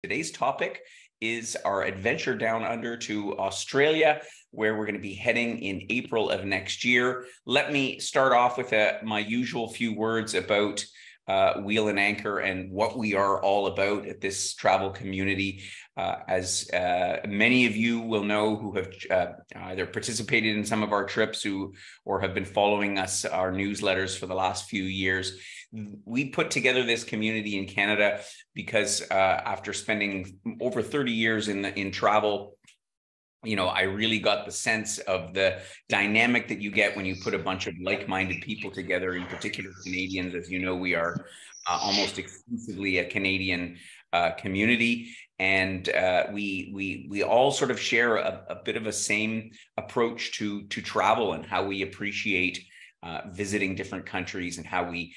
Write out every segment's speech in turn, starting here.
Today's topic is our adventure down under to Australia, where we're going to be heading in April of next year. Let me start off with my usual few words about Wheel and Anchor and what we are all about at this travel community. As many of you will know who have either participated in some of our trips or have been following us, our newsletters for the last few years, we put together this community in Canada because after spending over 30 years in travel, I really got the sense of the dynamic that you get when you put a bunch of like-minded people together, in particular Canadians. As you know, we are almost exclusively a Canadian community, and we all sort of share a bit of a same approach to travel and how we appreciate visiting different countries and how we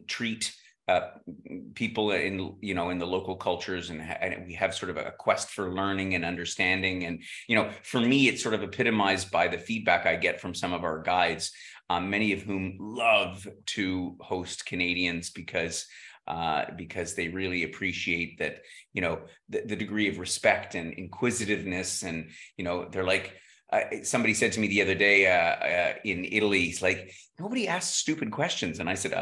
treat people in the local cultures, and we have sort of a quest for learning and understanding. And for me, it's sort of epitomized by the feedback I get from some of our guides, many of whom love to host Canadians because they really appreciate that, the degree of respect and inquisitiveness, and they're like, somebody said to me the other day in Italy, it's like, nobody asks stupid questions. And I said,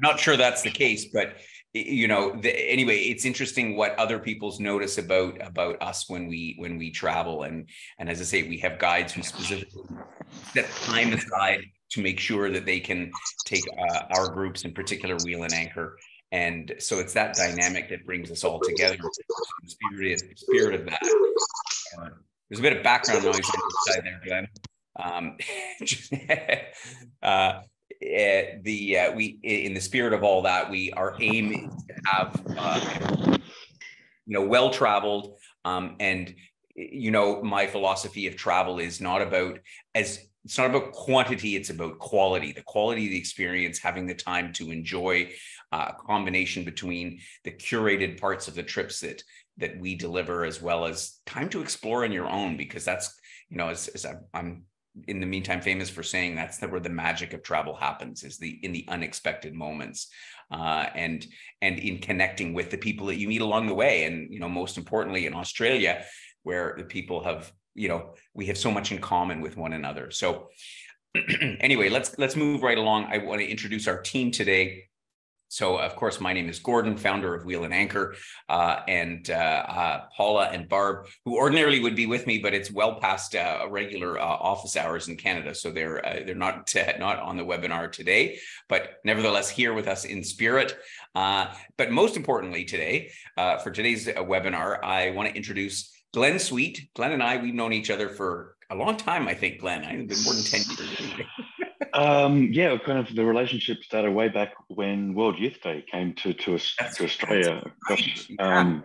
not sure that's the case, but anyway, it's interesting what other people's notice about us when we travel. And as I say, we have guides who specifically set time aside to make sure that they can take our groups, in particular Wheel and Anchor. And so it's that dynamic that brings us all together. The spirit of that. There's a bit of background noise on the side there, Glenn. We, in the spirit of all that, our aim is to have well-traveled, and my philosophy of travel is it's not about quantity, it's about quality. The quality of the experience, having the time to enjoy a combination between the curated parts of the trips that we deliver, as well as time to explore on your own, because that's, as I'm in the meantime famous for saying, that's where the magic of travel happens, is in the unexpected moments, and in connecting with the people that you meet along the way. And most importantly, in Australia, where the people have, we have so much in common with one another. So anyway, let's move right along. I want to introduce our team today. So, of course, my name is Gordon, founder of Wheel and Anchor, and Paula and Barb, who ordinarily would be with me, but it's well past regular office hours in Canada, so they're not on the webinar today, but nevertheless here with us in spirit. But most importantly today, for today's webinar, I want to introduce Glenn Sweet. Glenn and I, we've known each other for a long time, I think, Glenn. I've been more than 10 years. Yeah, kind of the relationship started way back when World Youth Day came to Australia. That's right.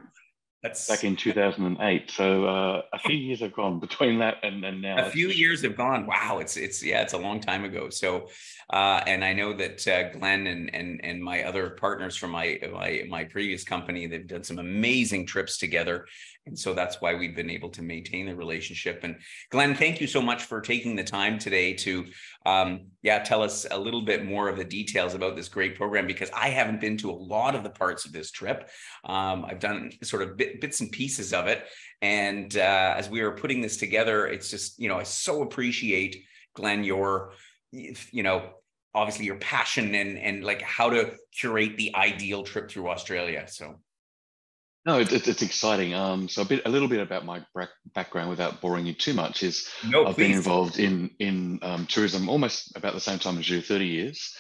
That's back in 2008. So a few years have gone between that and now. A few years have gone. Wow, it's a long time ago. So, and I know that Glenn and my other partners from my previous company, they've done some amazing trips together. And so that's why we've been able to maintain the relationship. And Glenn, thank you so much for taking the time today to tell us a little bit more of the details about this great program, because I haven't been to a lot of the parts of this trip. I've done sort of bits and pieces of it. And as we were putting this together, it's just, I so appreciate, Glenn, your, obviously your passion and like how to curate the ideal trip through Australia. So. No, it's exciting. So a little bit about my background, without boring you too much, is I've been involved in tourism almost about the same time as you, 30 years.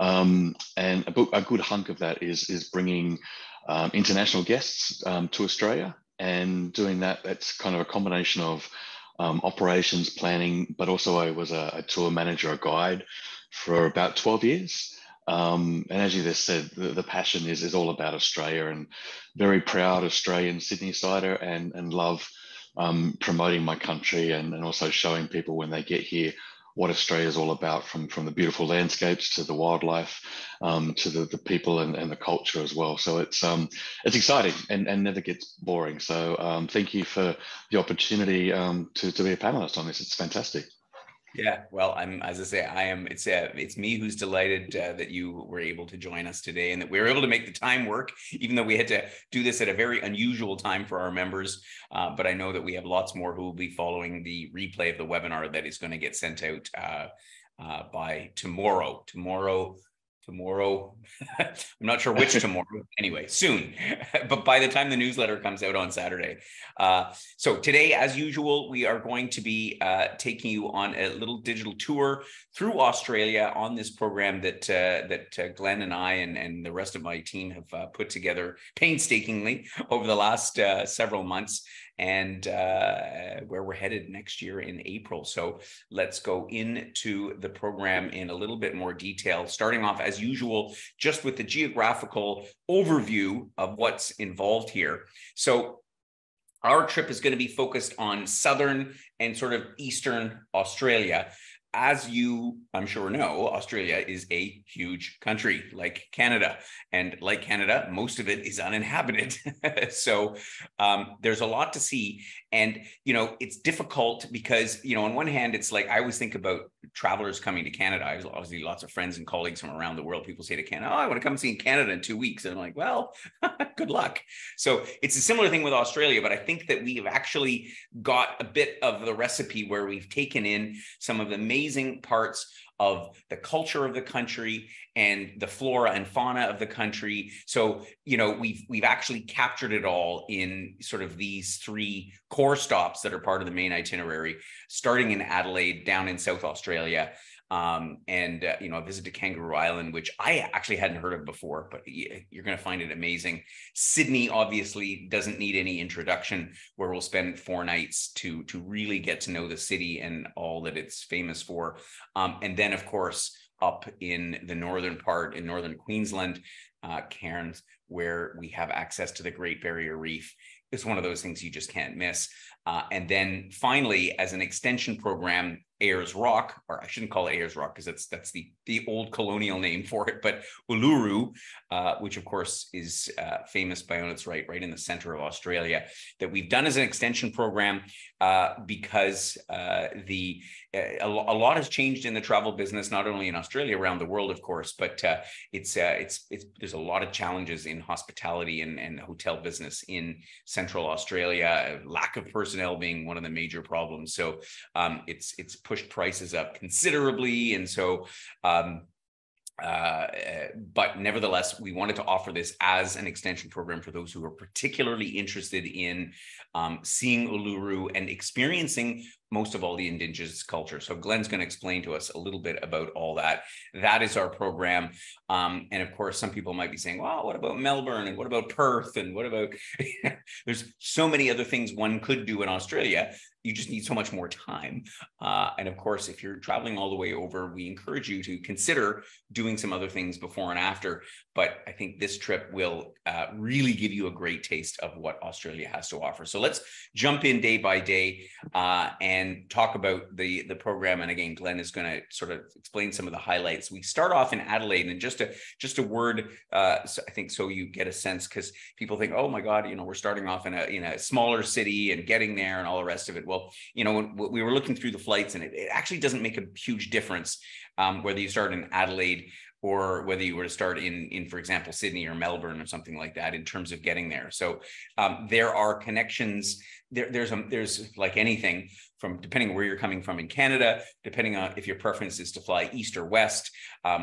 And a good hunk of that is bringing international guests to Australia, and doing that's kind of a combination of operations planning, but also I was a tour manager, a guide for about 12 years. And as you just said, the passion is all about Australia, and very proud Australian Sydney-sider, and love promoting my country and also showing people when they get here what Australia is all about, from the beautiful landscapes to the wildlife, to the people and the culture as well. So it's exciting and never gets boring. So thank you for the opportunity to be a panelist on this. It's fantastic. Yeah, well, as I say, it's me who's delighted that you were able to join us today and that we were able to make the time work, even though we had to do this at a very unusual time for our members. But I know that we have lots more who will be following the replay of the webinar that is going to get sent out by tomorrow. Tomorrow. I'm not sure which tomorrow. Anyway, soon. But by the time the newsletter comes out on Saturday. So today, as usual, we are going to be taking you on a little digital tour through Australia on this program that Glenn and I and the rest of my team have put together painstakingly over the last several months, and where we're headed next year in April. So let's go into the program in a little bit more detail, starting off as usual, just with the geographical overview of what's involved here. So our trip is going to be focused on southern and sort of eastern Australia. As you, I'm sure, know, Australia is a huge country like Canada. And like Canada, most of it is uninhabited. So there's a lot to see. And, it's difficult because, on one hand, it's like, I always think about travelers coming to Canada. I have obviously lots of friends and colleagues from around the world. People say to Canada, oh, I want to come see Canada in 2 weeks. And I'm like, well, good luck. So it's a similar thing with Australia, but I think that we have actually got a bit of the recipe where we've taken in some of the amazing parts of the culture of the country and the flora and fauna of the country. So, we've actually captured it all in sort of these 3 core stops that are part of the main itinerary, starting in Adelaide, down in South Australia, and a visit to Kangaroo Island, which I actually hadn't heard of before, but you're going to find it amazing. Sydney obviously doesn't need any introduction, where we'll spend 4 nights to really get to know the city and all that it's famous for. And then, of course, up in the northern part, in northern Queensland, Cairns, where we have access to the Great Barrier Reef. It's one of those things you just can't miss. And then finally, as an extension program, Ayers Rock, or I shouldn't call it Ayers Rock because that's the old colonial name for it, but Uluru, which of course is famous by on its right in the center of Australia, that we've done as an extension program because a lot has changed in the travel business, not only in Australia, around the world, of course, but it's there's a lot of challenges in hospitality and the hotel business in Central Australia, lack of personnel being one of the major problems. So it's pushed prices up considerably. And so, but nevertheless, we wanted to offer this as an extension program for those who are particularly interested in seeing Uluru and experiencing most of all the indigenous culture. So Glenn's going to explain to us a little bit about all that. That is our program. And of course, some people might be saying, well, what about Melbourne? And what about Perth? And what about, there's so many other things one could do in Australia. You just need so much more time. And of course, if you're traveling all the way over, we encourage you to consider doing some other things before and after. But I think this trip will really give you a great taste of what Australia has to offer. So let's jump in day by day and talk about the program. And again, Glenn is going to sort of explain some of the highlights. We start off in Adelaide, and just a word, so I think, so you get a sense, because people think, oh my God, we're starting off in a smaller city and getting there and all the rest of it. Well, when we were looking through the flights, and it actually doesn't make a huge difference whether you start in Adelaide or whether you were to start in, for example, Sydney or Melbourne or something like that, in terms of getting there. So there are connections. There's like anything, from depending on where you're coming from in Canada, depending on if your preference is to fly east or west,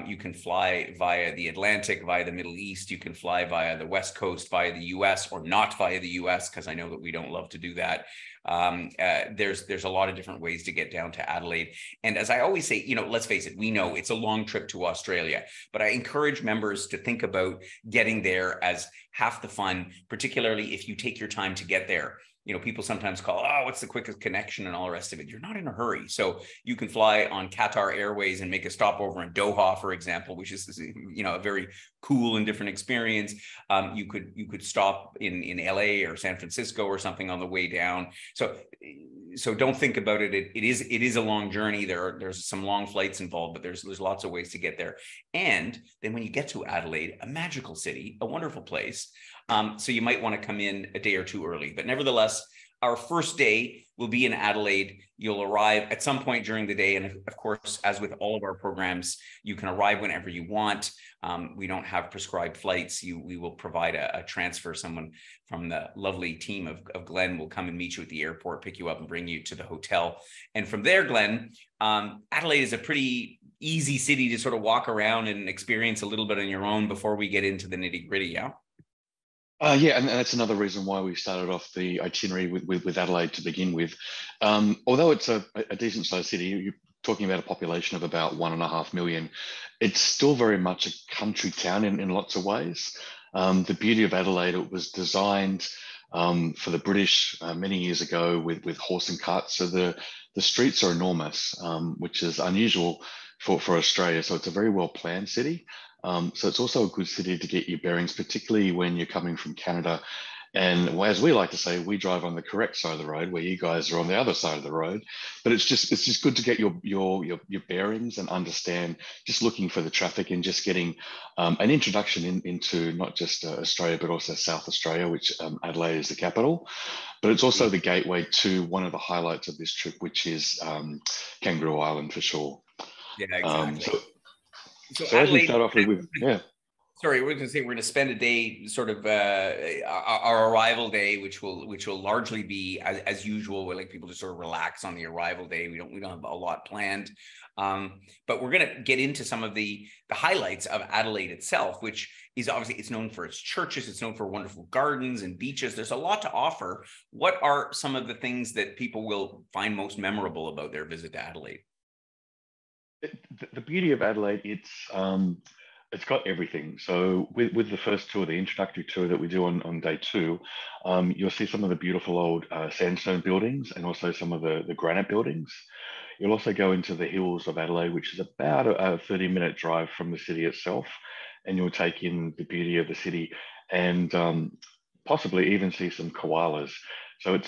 you can fly via the Atlantic, via the Middle East. You can fly via the West Coast, via the US, or not via the US, because I know that we don't love to do that. There's a lot of different ways to get down to Adelaide. And as I always say, let's face it, we know it's a long trip to Australia, but I encourage members to think about getting there as half the fun, particularly if you take your time to get there. People sometimes call, oh, what's the quickest connection and all the rest of it. You're not in a hurry. So you can fly on Qatar Airways and make a stopover in Doha, for example, which is, a very cool and different experience. You could stop in LA or San Francisco or something on the way down. So don't think about it. It is a long journey. There's some long flights involved, but there's lots of ways to get there. And then when you get to Adelaide, a magical city, a wonderful place. So you might want to come in a day or two early, but nevertheless, our first day will be in Adelaide. You'll arrive at some point during the day. And of course, as with all of our programs, you can arrive whenever you want. We don't have prescribed flights. We will provide a transfer. Someone from the lovely team of Glenn will come and meet you at the airport, pick you up and bring you to the hotel. And from there, Glenn, Adelaide is a pretty easy city to sort of walk around and experience a little bit on your own before we get into the nitty gritty. Yeah. Yeah, and that's another reason why we started off the itinerary with Adelaide to begin with. Although it's a decent sized city, you're talking about a population of about 1.5 million, it's still very much a country town in lots of ways. The beauty of Adelaide, it was designed for the British many years ago with horse and carts. So the streets are enormous, which is unusual for Australia. So it's a very well planned city. So it's also a good city to get your bearings, particularly when you're coming from Canada. And as we like to say, we drive on the correct side of the road, where you guys are on the other side of the road. But it's just good to get your bearings and understand, just looking for the traffic and just getting an introduction into not just Australia, but also South Australia, which Adelaide is the capital. But it's also the gateway to one of the highlights of this trip, which is Kangaroo Island for sure. Yeah, exactly. So as we start off with, yeah. Sorry, we're going to say we're going to spend a day, sort of our arrival day, which will largely be as usual. We like people to sort of relax on the arrival day. We don't have a lot planned, but we're going to get into some of the highlights of Adelaide itself, which is obviously, it's known for its churches, it's known for wonderful gardens and beaches. There's a lot to offer. What are some of the things that people will find most memorable about their visit to Adelaide? The beauty of Adelaide, it's got everything. So with the first tour, the introductory tour that we do on day 2, you'll see some of the beautiful old sandstone buildings and also some of the granite buildings. You'll also go into the hills of Adelaide, which is about a 30-minute drive from the city itself, and you'll take in the beauty of the city and possibly even see some koalas. So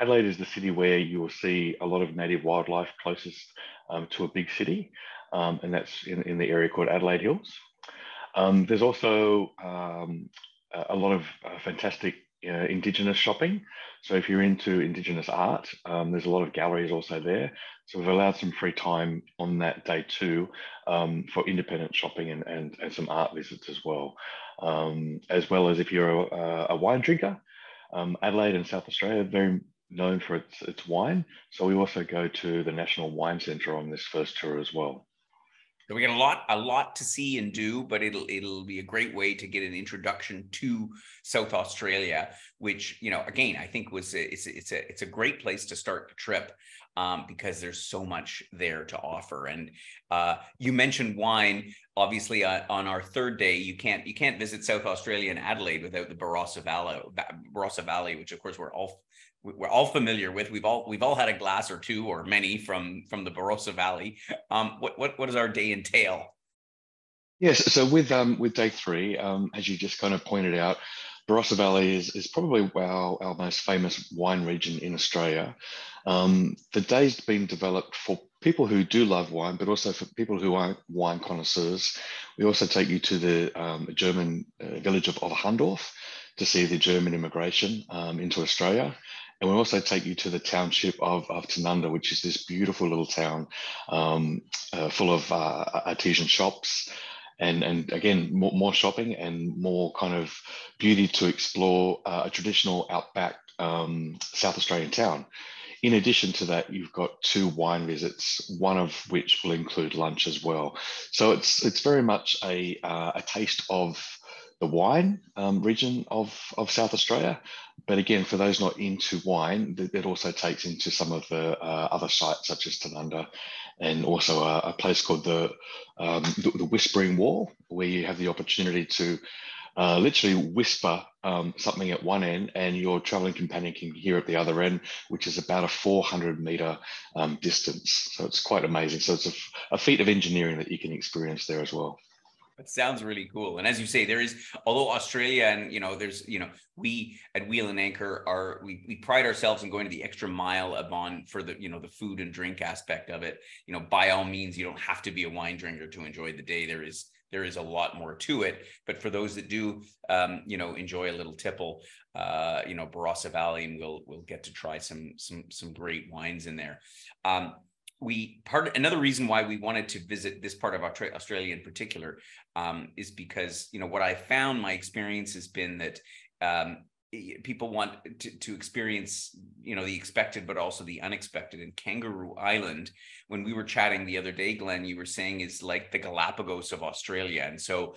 Adelaide is the city where you will see a lot of native wildlife closest to a big city, and that's in the area called Adelaide Hills. There's also a lot of fantastic Indigenous shopping. So if you're into Indigenous art, there's a lot of galleries also there. So we've allowed some free time on that day 2 for independent shopping and some art visits as well. As well as if you're a wine drinker, Adelaide and South Australia are very known for its wine. So we also go to the National Wine Centre on this first tour as well. So we got a lot to see and do, but it'll be a great way to get an introduction to South Australia, which, again, I think it's a great place to start the trip, because there's so much there to offer. And you mentioned wine. Obviously, on our third day, you can't visit South Australia and Adelaide without the Barossa Valley, which of course we're all familiar with. We've all had a glass or two or many from the Barossa Valley. What does our day entail? Yes, so with day 3, as you just kind of pointed out, Barossa Valley is probably our most famous wine region in Australia. The day's been developed for people who do love wine, but also for people who aren't wine connoisseurs. We also take you to the German village of Handorf to see the German immigration into Australia. And we'll also take you to the township of Tanunda, which is this beautiful little town full of artisan shops. And again, more shopping and more kind of beauty to explore a traditional outback South Australian town. In addition to that, you've got 2 wine visits, one of which will include lunch as well. So it's very much a taste of the wine region of South Australia. But again, for those not into wine, it also takes into some of the other sites such as Tanunda, and also a place called the Whispering Wall, where you have the opportunity to literally whisper something at one end and your traveling companion can hear at the other end, which is about a 400-meter distance. So it's quite amazing. So it's a feat of engineering that you can experience there as well. That sounds really cool. And as you say, there is, although Australia and, we at Wheel and Anchor we pride ourselves in going to the extra mile for the, the food and drink aspect of it. By all means, you don't have to be a wine drinker to enjoy the day. There there is a lot more to it. But for those that do, enjoy a little tipple, Barossa Valley, and we'll get to try some great wines in there. Another reason why we wanted to visit this part of Australia in particular is because, what I found, my experience has been that people want to experience, the expected, but also the unexpected. And Kangaroo Island, when we were chatting the other day, Glenn, you were saying is like the Galapagos of Australia. And so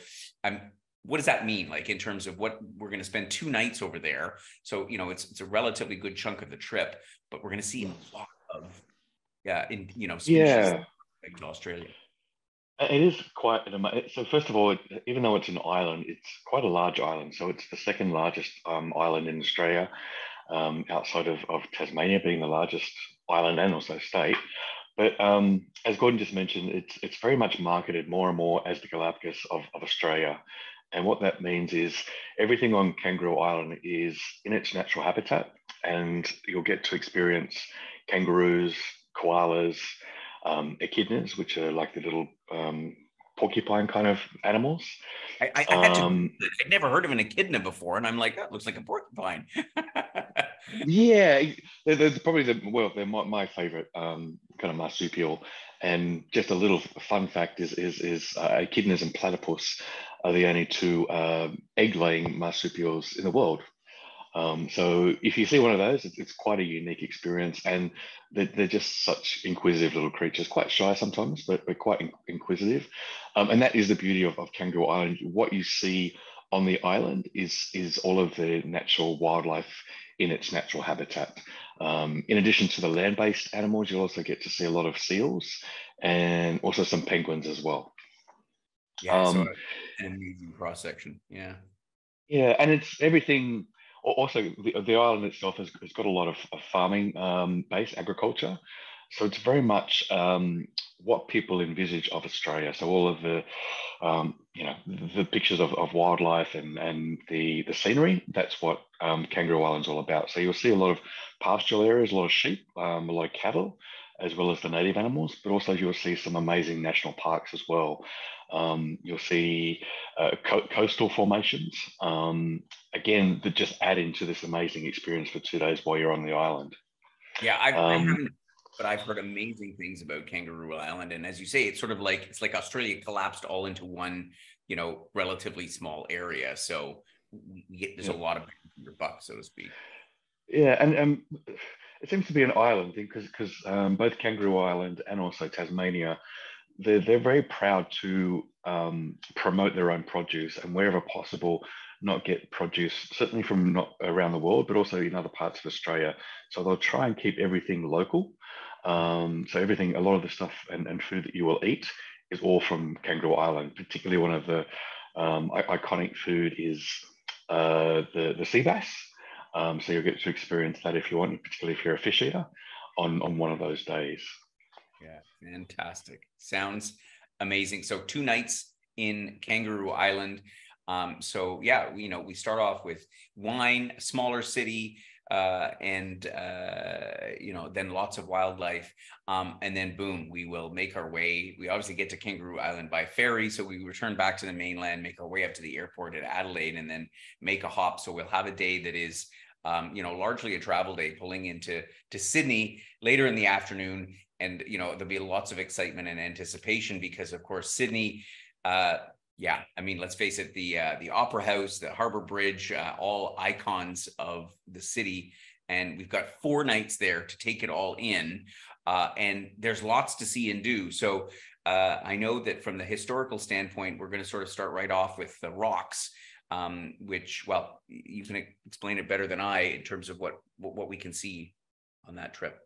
what does that mean? Like in terms of what we're going to spend 2 nights over there. So, it's a relatively good chunk of the trip, but we're going to see a lot of, species to Australia. It is quite so. First of all, even though it's an island, it's quite a large island. So it's the second largest island in Australia, outside of Tasmania being the largest island and also state. But as Gordon just mentioned, it's very much marketed more and more as the Galapagos of Australia. And what that means is everything on Kangaroo Island is in its natural habitat, and you'll get to experience kangaroos, koalas, echidnas, which are like the little porcupine kind of animals. I'd never heard of an echidna before, and I'm like, that looks like a porcupine. Yeah, they're probably they're my favorite kind of marsupial. And just a little fun fact is echidnas and platypus are the only 2 egg-laying marsupials in the world. So if you see one of those, it's quite a unique experience, and they're just such inquisitive little creatures, quite shy sometimes, but quite inquisitive. And that is the beauty of Kangaroo Island. What you see on the island is all of the natural wildlife in its natural habitat. In addition to the land-based animals, you'll also get to see a lot of seals and also some penguins as well. Yeah, so an amazing cross-section. Yeah. Yeah, and it's everything. Also, the island itself has got a lot of farming based agriculture. So it's very much what people envisage of Australia. So all of the, the pictures of wildlife and the scenery, that's what Kangaroo Island's all about. So you'll see a lot of pastoral areas, a lot of sheep, a lot of cattle, as well as the native animals, but also you'll see some amazing national parks as well. You'll see coastal formations, again, that just add into this amazing experience for 2 days while you're on the island. Yeah, I haven't, but I've heard amazing things about Kangaroo Island. And as you say, it's sort of like, it's like Australia collapsed all into one, relatively small area. So there's a lot of bang for your buck, so to speak. Yeah, and it seems to be an island thing because both Kangaroo Island and also Tasmania, they're very proud to promote their own produce, and wherever possible, not get produce, certainly from not around the world, but also in other parts of Australia. So they'll try and keep everything local. So everything, a lot of the stuff and food that you will eat is all from Kangaroo Island. Particularly one of the iconic food is the sea bass. So you'll get to experience that if you want, particularly if you're a fish eater, on one of those days. Yeah, fantastic. Sounds amazing. So 2 nights in Kangaroo Island. So yeah, we start off with wine, smaller city, and then lots of wildlife, and then boom, we will make our way. We obviously get to Kangaroo Island by ferry, so we return back to the mainland, make our way up to the airport at Adelaide, and then make a hop. So we'll have a day that is largely a travel day, pulling into Sydney later in the afternoon. And there'll be lots of excitement and anticipation because, of course, Sydney, let's face it, the Opera House, the Harbour Bridge, all icons of the city. And we've got 4 nights there to take it all in. And there's lots to see and do. So I know that from the historical standpoint, we're going to sort of start right off with the rocks, which, well, you can explain it better than I in terms of what we can see on that trip.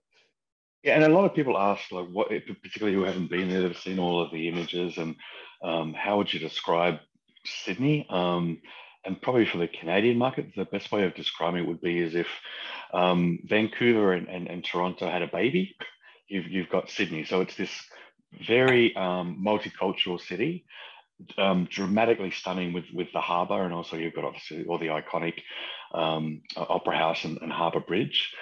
Yeah, and a lot of people ask, like, what, particularly who haven't been there, they've seen all of the images, and how would you describe Sydney? And probably for the Canadian market, the best way of describing it would be as if Vancouver and Toronto had a baby. You've got Sydney, so it's this very multicultural city, dramatically stunning with the harbour, and also you've got obviously all the iconic Opera House and Harbour Bridge.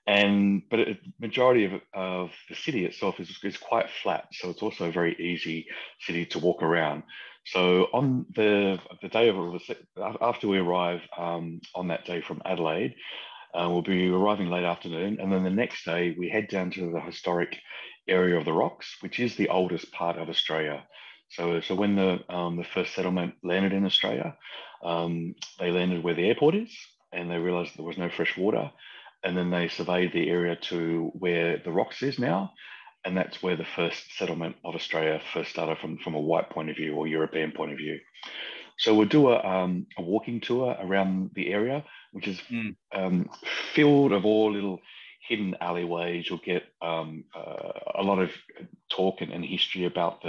But majority of the city itself is quite flat, so it's also a very easy city to walk around. So on the day of after we arrive on that day from Adelaide, we'll be arriving late afternoon, and then the next day we head down to the historic area of the Rocks, which is the oldest part of Australia. So when the first settlement landed in Australia, they landed where the airport is, and they realised there was no fresh water, and then they surveyed the area to where the Rocks is now, and that's where the first settlement of Australia first started from a white point of view or European point of view. So we'll do a walking tour around the area, which is filled of all little hidden alleyways. You'll get a lot of talk and history about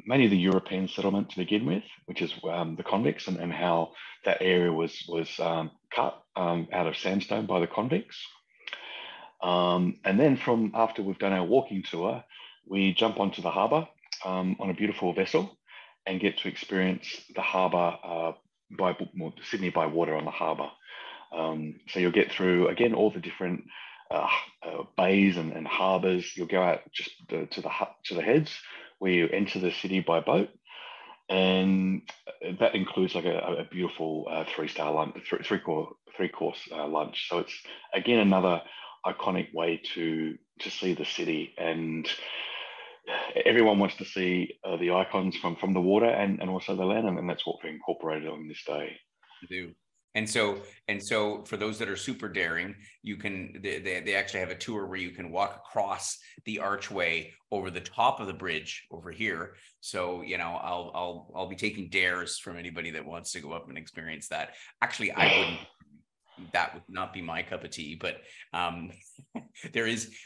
mainly the European settlement to begin with, which is the convicts, and how that area was cut out of sandstone by the convicts. And then after we've done our walking tour, we jump onto the harbour on a beautiful vessel and get to experience the harbour Sydney by water on the harbour. So you'll get through, again, all the different bays and harbours. You'll go out just to the heads, where you enter the city by boat, and that includes like a beautiful three-star lunch, three-course lunch. So it's, again, another iconic way to see the city, and everyone wants to see the icons from the water and also the land, and that's what we incorporated on this day. Do. And so for those that are super daring, you can they actually have a tour where you can walk across the archway over the top of the bridge over here. So, you know, I'll be taking dares from anybody that wants to go up and experience that. Actually, I wouldn't. That would not be my cup of tea, but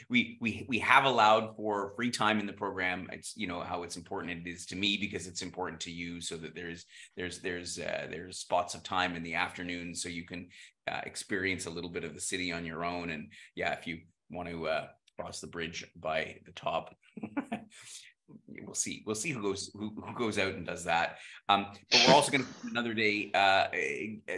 we have allowed for free time in the program. It's, you know, how it's important it is to me, because it's important to you, so that there's spots of time in the afternoon so you can experience a little bit of the city on your own. And yeah, if you want to cross the bridge by the top, we'll see who goes out and does that. But we're also going to another day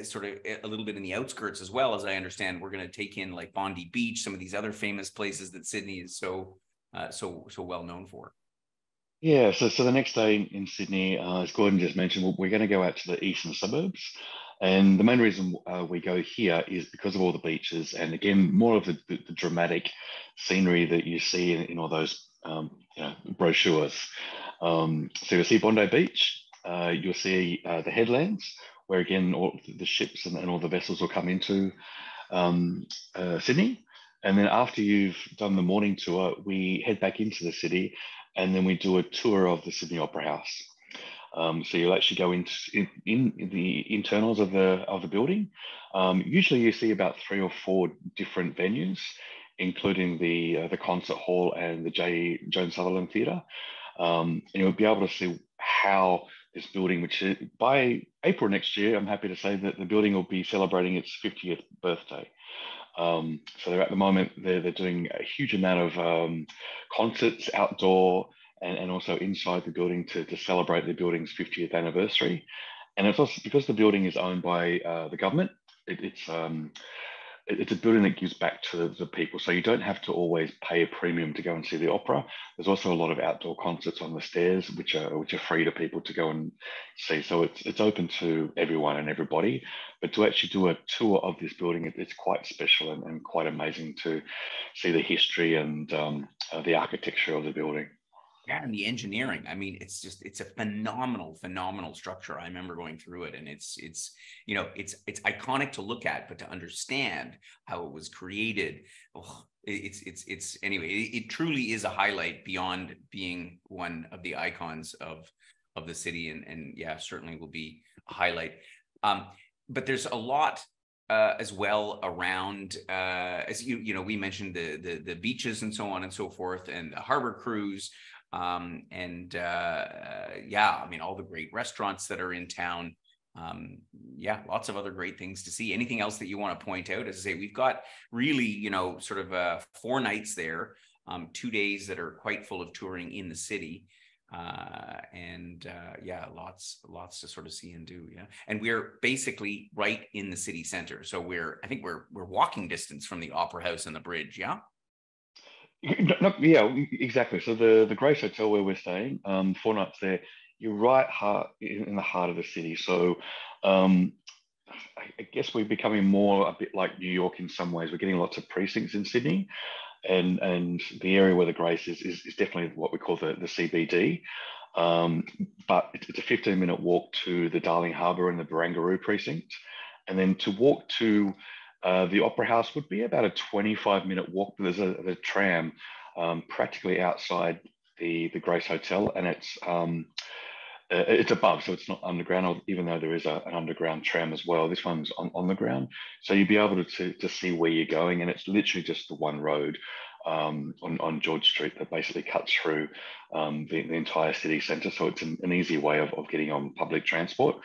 sort of a little bit in the outskirts as well. As I understand, we're going to take in like Bondi Beach, some of these other famous places that Sydney is so well known for. Yeah, so the next day in Sydney, as Gordon just mentioned, we're going to go out to the eastern suburbs. And the main reason we go here is because of all the beaches, and again, more of the dramatic scenery that you see in all those brochures. So you'll see Bondi Beach, you'll see the headlands, where again all the ships and all the vessels will come into Sydney. And then after you've done the morning tour, we head back into the city, and then we do a tour of the Sydney Opera House. So you'll actually go in the internals of the building. Usually you see about 3 or 4 different venues, including the concert hall and the Joan Sutherland Theatre. And you'll be able to see how this building, which is, by April next year, I'm happy to say that the building will be celebrating its 50th birthday. So at the moment, they're doing a huge amount of concerts outdoor and also inside the building to celebrate the building's 50th anniversary. And it's also because the building is owned by the government. It's a building that gives back to the people. So you don't have to always pay a premium to go and see the opera. There's also a lot of outdoor concerts on the stairs, which are free to people to go and see. So it's open to everyone and everybody. But to actually do a tour of this building, it's quite special and quite amazing to see the history and the architecture of the building. Yeah, and the engineering. I mean, it's a phenomenal structure. I remember going through it, and it's iconic to look at, but to understand how it was created, it's anyway, it truly is a highlight beyond being one of the icons of the city, and yeah, certainly will be a highlight. But there's a lot as well around, as we mentioned the beaches and so on and so forth, and the harbor cruise. Yeah, I mean, all the great restaurants that are in town. Yeah, lots of other great things to see. Anything else that you want to point out? As I say, we've got really, sort of 4 nights there, 2 days that are quite full of touring in the city. Yeah, lots to sort of see and do. Yeah, and we're basically right in the city center, so I think we're walking distance from the Opera House and the bridge. Yeah. Yeah, exactly. So the Grace Hotel where we're staying, 4 nights there, you're right heart in the heart of the city. So um, I guess we're becoming more a bit like New York in some ways. We're getting lots of precincts in Sydney, and the area where the Grace is definitely what we call the CBD. Um, but it's a 15-minute walk to the Darling Harbour and the Barangaroo precinct, and then to walk to the Opera House would be about a 25-minute walk. There's a tram practically outside the Grace Hotel, and it's above, so it's not underground, even though there is an underground tram as well. This one's on the ground. So you'll be able to see where you're going, and it's literally just the one road on George Street that basically cuts through the entire city centre. So it's an easy way of getting on public transport.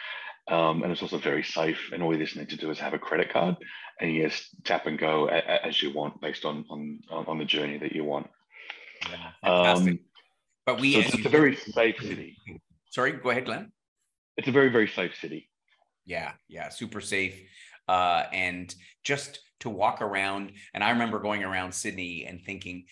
And it's also very safe, and all you just need to do is have a credit card, and you just tap and go as you want based on the journey that you want. Yeah, fantastic. But so it's a very safe city. Sorry, go ahead, Glenn. It's a very, very safe city. Yeah, super safe. And just to walk around, and I remember going around Sydney and thinking,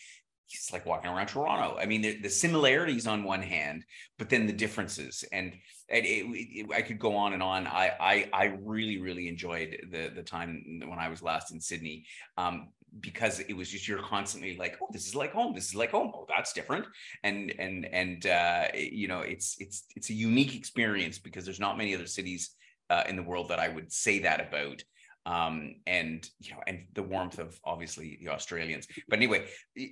it's like walking around Toronto. I mean, the similarities on one hand, but then the differences. And I could go on and on. I really enjoyed the time when I was last in Sydney, because it was just, you're constantly like, oh, this is like home. This is like home. Oh, that's different. And you know, it's a unique experience because there's not many other cities in the world that I would say that about. And you know, and the warmth of obviously the Australians. But anyway,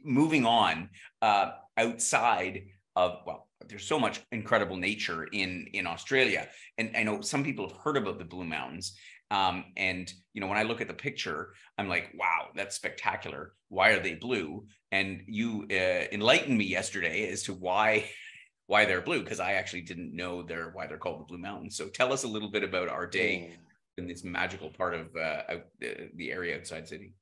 moving on, outside of, well, there's so much incredible nature in Australia, and I know some people have heard about the Blue Mountains. And you know, when I look at the picture, I'm like, wow, that's spectacular. Why are they blue? And you enlightened me yesterday as to why they're blue, because I actually didn't know why they're called the Blue Mountains. So tell us a little bit about our day in this magical part of the area outside Sydney.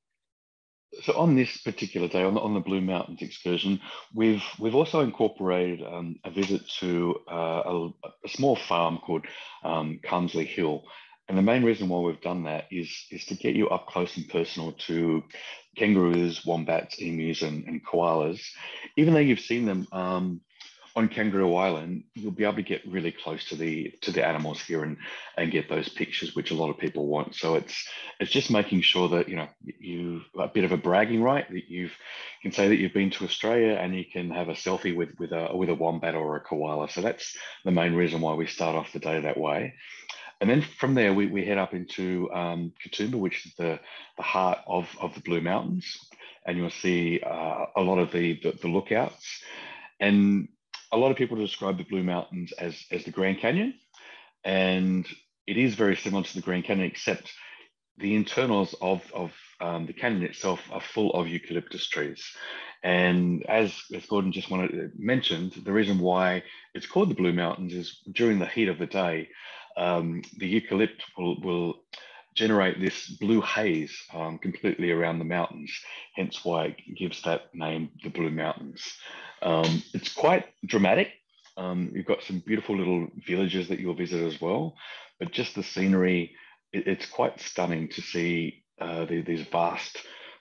So on this particular day, on the Blue Mountains excursion, we've also incorporated a visit to a small farm called Carnsley Hill. And the main reason why we've done that is to get you up close and personal to kangaroos, wombats, emus, and koalas. Even though you've seen them on Kangaroo Island, you'll be able to get really close to the animals here and get those pictures, which a lot of people want. So it's just making sure that, you know, you a bit of a bragging right, that you can say that you've been to Australia and you can have a selfie with a wombat or a koala. So that's the main reason why we start off the day that way. And then from there, we head up into Katoomba, which is the heart of the Blue Mountains, and you'll see a lot of the lookouts. And a lot of people describe the Blue Mountains as the Grand Canyon, and it is very similar to the Grand Canyon, except the internals of the canyon itself are full of eucalyptus trees. And as Gordon just mentioned, the reason why it's called the Blue Mountains is during the heat of the day, the eucalypt will generate this blue haze completely around the mountains, hence why it gives that name, the Blue Mountains. It's quite dramatic. You've got some beautiful little villages that you'll visit as well, but just the scenery, it's quite stunning to see these vast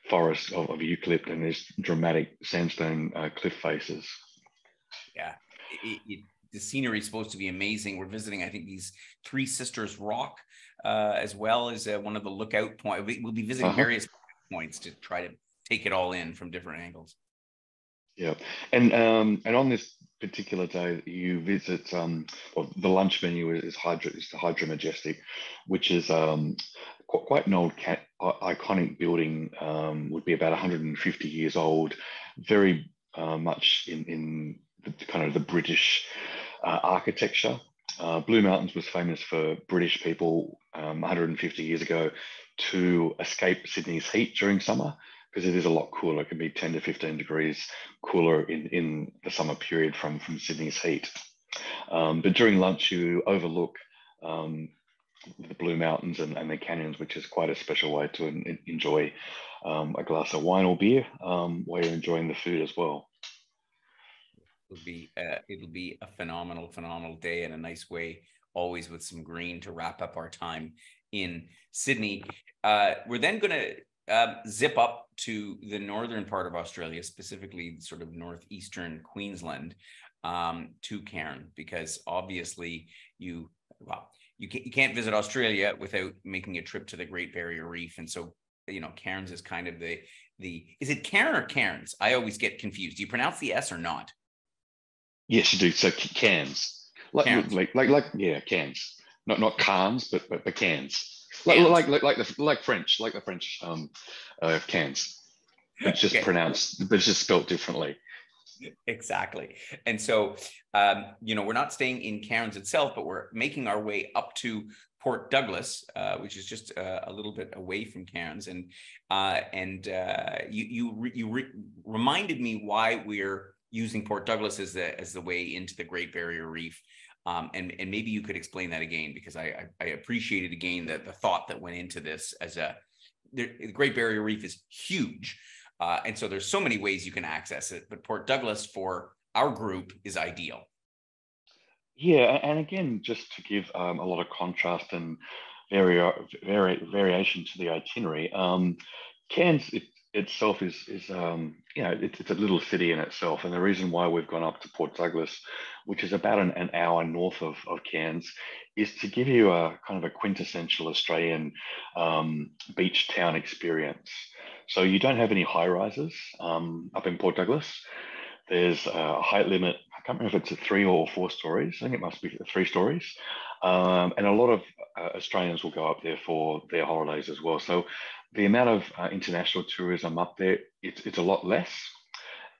forests of eucalypt and these dramatic sandstone cliff faces. Yeah, the scenery is supposed to be amazing. We're visiting, I think, these Three Sisters Rock, as well as one of the lookout points. We'll be visiting various points to try to take it all in from different angles. Yeah, and on this particular day, you visit. Well, the lunch menu is the Hydro Majestic, which is quite an old iconic building. Would be about 150 years old, very much in the kind of the British architecture. Blue Mountains was famous for British people 150 years ago to escape Sydney's heat during summer, because it is a lot cooler. It can be 10 to 15 degrees cooler in the summer period from Sydney's heat. But during lunch, you overlook the Blue Mountains and the canyons, which is quite a special way to enjoy a glass of wine or beer while you're enjoying the food as well. It'll be a phenomenal day, and a nice way, always with some green, to wrap up our time in Sydney. We're then going to zip up to the northern part of Australia, specifically sort of northeastern Queensland, to Cairns, because obviously you can't visit Australia without making a trip to the Great Barrier Reef. And so, Cairns is kind of the is it Cairn or Cairns? I always get confused. Do you pronounce the S or not? Yes, you do. So Cairns, Cairns. yeah, Cairns, not Cairns, but Cairns, Cairns. like French, like the French Cairns. It's just Okay. pronounced, but it's just spelled differently. Exactly. And so, we're not staying in Cairns itself, but we're making our way up to Port Douglas, which is just a little bit away from Cairns. And you reminded me why we're using Port Douglas as the way into the Great Barrier Reef. And maybe you could explain that again, because I appreciated again the thought that went into this. The Great Barrier Reef is huge. And so there's so many ways you can access it, but Port Douglas for our group is ideal. Yeah, and again, just to give a lot of contrast and variation to the itinerary, Cairns itself is it's a little city in itself, and the reason why we've gone up to Port Douglas, which is about an hour north of Cairns, is to give you a kind of a quintessential Australian beach town experience. So you don't have any high rises up in Port Douglas. There's a height limit. I can't remember if it's 3 or 4 stories. I think it must be 3 stories. And a lot of Australians will go up there for their holidays as well. So the amount of international tourism up there, it's a lot less.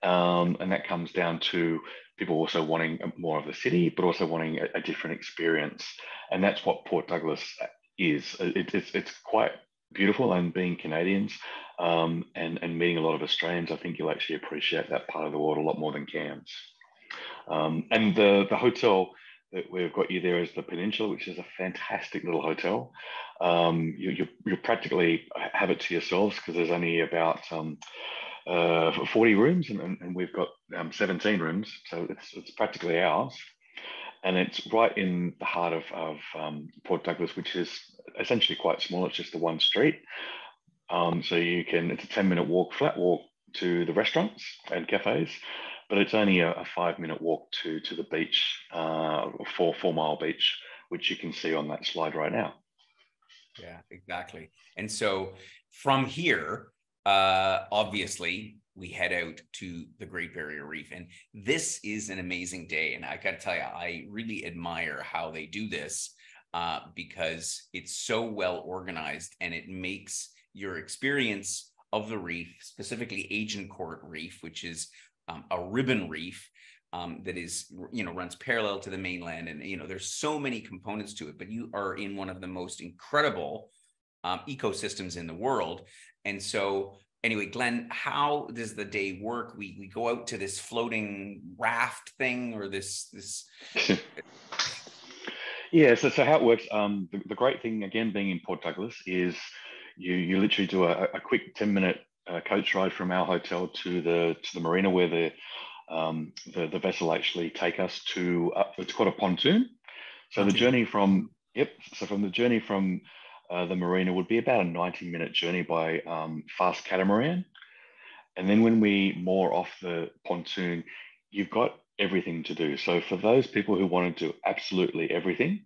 And that comes down to people also wanting more of the city, but also wanting a different experience. And that's what Port Douglas is. It's quite beautiful, and being Canadians and meeting a lot of Australians, I think you'll actually appreciate that part of the world a lot more than Cairns. And the hotel that we've got you there is the Peninsula, which is a fantastic little hotel. You practically have it to yourselves, because there's only about 40 rooms, and we've got 17 rooms, so it's practically ours. And it's right in the heart of Port Douglas, which is essentially quite small. It's just the one street. So it's a 10-minute walk, flat walk to the restaurants and cafes, but it's only a 5-minute walk to the beach, 4-mile beach, which you can see on that slide right now. Yeah, exactly. And so from here, obviously, we head out to the Great Barrier Reef. And this is an amazing day. And I got to tell you, I really admire how they do this, because it's so well organized, and it makes your experience of the reef, specifically Agincourt Reef, which is a ribbon reef that is, runs parallel to the mainland. And, there's so many components to it, but you are in one of the most incredible ecosystems in the world. And so anyway, Glenn, how does the day work? We go out to this floating raft thing, or this. Yeah, so how it works, the great thing, again, being in Port Douglas, is you literally do a quick 10-minute coach ride from our hotel to the marina, where the vessel actually take us to, it's called a pontoon. So the journey from the marina would be about a 90-minute journey by fast catamaran. And then when we moor off the pontoon, you've got everything to do. So for those people who want to do absolutely everything,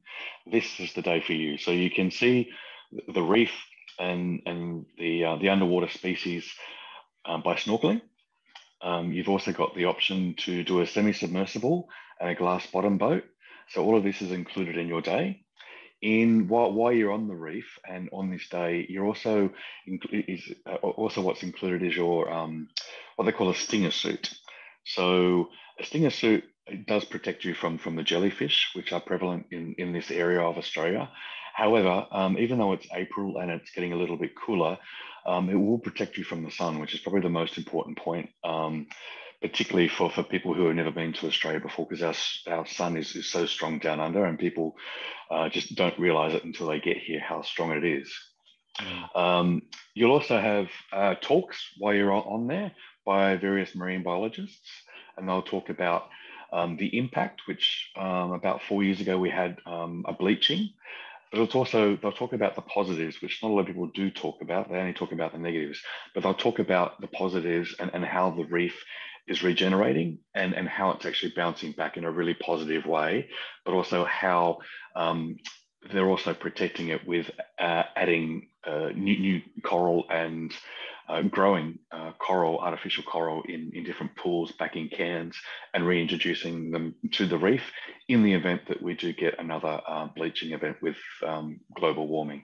this is the day for you. So you can see the reef and the underwater species by snorkeling. You've also got the option to do a semi-submersible and a glass bottom boat. So all of this is included in your day. While you're on the reef and on this day, you're also what's included is your what they call a stinger suit. So a stinger suit, it does protect you from the jellyfish, which are prevalent in this area of Australia. However, even though it's April and it's getting a little bit cooler, it will protect you from the sun, which is probably the most important point, particularly for people who have never been to Australia before, because our sun is so strong down under, and people just don't realize it until they get here, how strong it is. You'll also have talks while you're on there by various marine biologists, and they'll talk about the impact, which about 4 years ago we had a bleaching. But it's also, they'll talk about the positives, which not a lot of people do talk about. They only talk about the negatives, but they'll talk about the positives and how the reef is regenerating and how it's actually bouncing back in a really positive way, but also how they're also protecting it with adding new coral and growing coral, artificial coral in different pools back in Cairns and reintroducing them to the reef in the event that we do get another bleaching event with global warming.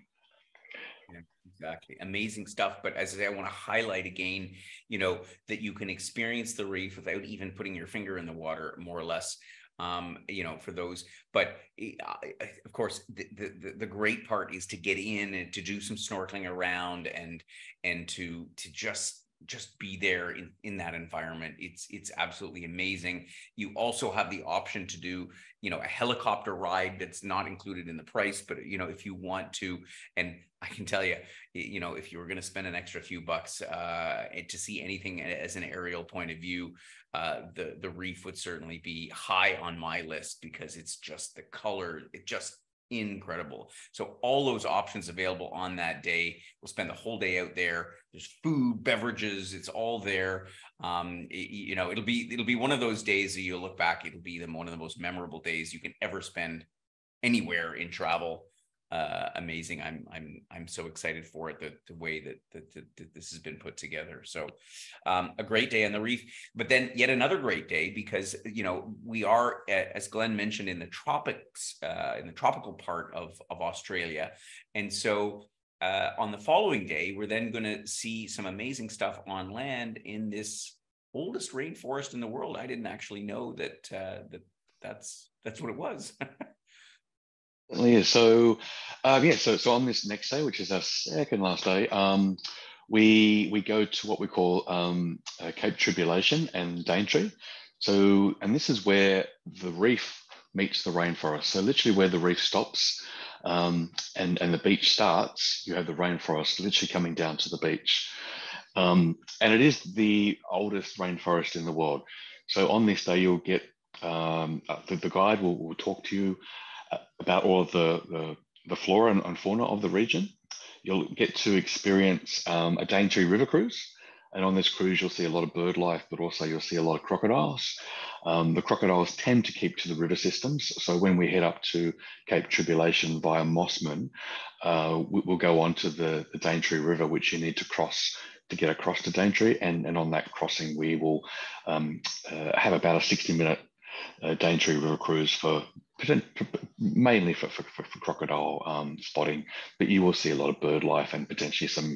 Yeah, exactly. Amazing stuff. But as I say, I want to highlight again, you know, that you can experience the reef without even putting your finger in the water, more or less. You know, for those, but of course, the great part is to get in and to do some snorkeling around and to just be there in that environment. It's absolutely amazing. You also have the option to do, you know, a helicopter ride that's not included in the price, but you know, if you want to, and I can tell you, you know, if you were going to spend an extra few bucks to see anything as an aerial point of view, the reef would certainly be high on my list, because it's just the color, it just incredible. So all those options available on that day. We'll spend the whole day out there. There's food, beverages, it's all there. You know, it'll be one of those days that you'll look back, it'll be one of the most memorable days you can ever spend anywhere in travel. Amazing. I'm so excited for it, the way that this has been put together. So a great day on the reef, but then yet another great day, because you know, we are, as Glenn mentioned, in the tropics, in the tropical part of Australia. And so on the following day, we're then going to see some amazing stuff on land in this oldest rainforest in the world. I didn't actually know that that's what it was. Yeah, so so on this next day, which is our second last day, we go to what we call Cape Tribulation and Daintree. So, and this is where the reef meets the rainforest. So literally where the reef stops and the beach starts, you have the rainforest literally coming down to the beach. And it is the oldest rainforest in the world. So on this day, you'll get the guide will talk to you about all of the flora and fauna of the region. You'll get to experience a Daintree river cruise. And on this cruise, you'll see a lot of bird life, but also you'll see a lot of crocodiles. The crocodiles tend to keep to the river systems. So when we head up to Cape Tribulation via Mossman, we'll go on to the Daintree River, which you need to cross to get across to Daintree. And on that crossing, we will have about a 60-minute Daintree river cruise for mainly for crocodile spotting, but you will see a lot of bird life and potentially some